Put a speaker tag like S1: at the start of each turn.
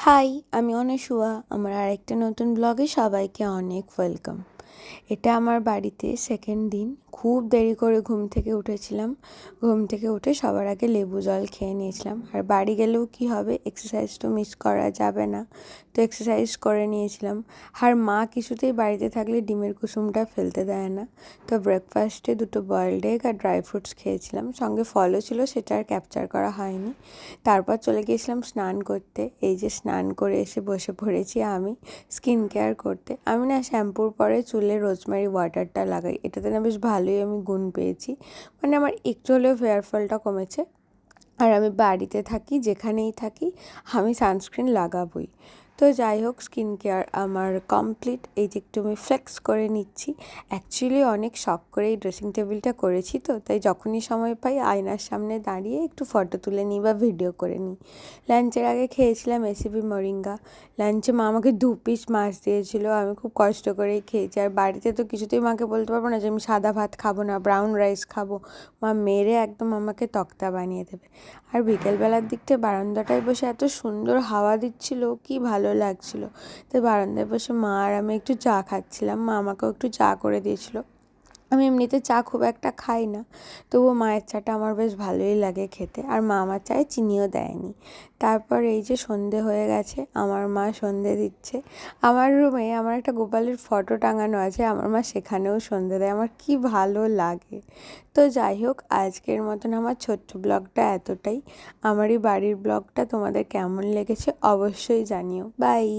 S1: High, আমি অনসুয়া। আমার আরেকটা নতুন ব্লগে সবাইকে অনেক ওয়েলকাম। এটা আমার বাড়িতে সেকেন্ড দিন। খুব দেরি করে ঘুম থেকে উঠেছিলাম। ঘুম থেকে উঠে সবার আগে লেবু জল খেয়ে নিয়েছিলাম। আর বাড়ি গেলেও কি হবে, এক্সারসাইজ তো মিস করা যাবে না, তো এক্সারসাইজ করে নিয়েছিলাম। আর মা কিছুতেই বাড়িতে থাকলে ডিমের কুসুমটা ফেলতে দেয় না, তো ব্রেকফাস্টে 2টো বয়েলড এগ আর ড্রাই ফ্রুটস খেয়েছিলাম, সঙ্গে ফলও ছিল, সেটা আর ক্যাপচার করা হয়নি। তারপর চলে গিয়েছিলাম স্নান করতে। এই যে স্নান করে এসে বসে পড়েছি আমি স্কিন কেয়ার করতে। আমি না শ্যাম্পুর পরে চুলে রোজমেরি ওয়াটারটা লাগাই, এটাতে না বেশ ভালোই আমি গুণ পেয়েছি। মানে আমার একটু হলেও হেয়ার ফলটা কমেছে। আর আমি বাড়িতে থাকি, যেখানেই থাকি আমি সানস্ক্রিন লাগাবই। তো যাই হোক, স্কিন কেয়ার আমার কমপ্লিট। এই যে একটু আমি ফ্লেক্স করে নিচ্ছি। অ্যাকচুয়ালি অনেক শখ করে এই ড্রেসিং টেবিলটা করেছি, তো তাই যখনই সময় পাই আয়নার সামনে দাঁড়িয়ে একটু ফটো তুলে নিই বা ভিডিও করে নিই। লাঞ্চের আগে খেয়েছিলাম এসিপি মোরিঙ্গা। লাঞ্চে মা আমাকে 2 পিস মাছ দিয়েছিল, আমি খুব কষ্ট করেই খেয়েছি। আর বাড়িতে তো কিছুতেই মাকে বলতে পারবো না যে আমি সাদা ভাত খাবো না, ব্রাউন রাইস খাবো। মা মেরে একদম আমাকে তক্তা বানিয়ে দেবে। আর বিকেলবেলার দিকটা বারান্দাটায় বসে এত সুন্দর হাওয়া দিচ্ছিল, কি ভালো লাগছিল। তো বারান্দায় বসে মা আর আমি একটু চা খাচ্ছিলাম, মা আমাকেও একটু চা করে দিয়েছিল। আমি এমনিতে চা খুব একটা খাই না, তবুও মায়ের চাটা আমার বেশ ভালোই লাগে খেতে। আর মা আমার চায়ে চিনিও দেয়নি। তারপর এই যে সন্ধে হয়ে গেছে, আমার মা সন্ধে দিচ্ছে। আমার রুমে আমার একটা গোপালের ফটো টাঙানো আছে, আমার মা সেখানেও সন্ধে দেয়, আমার কি ভালো লাগে। তো যাই হোক, আজকের মতন আমার ছোট্ট ব্লগটা এতটাই। আমার এই বাড়ির ব্লগটা তোমাদের কেমন লেগেছে অবশ্যই জানিও। বাই।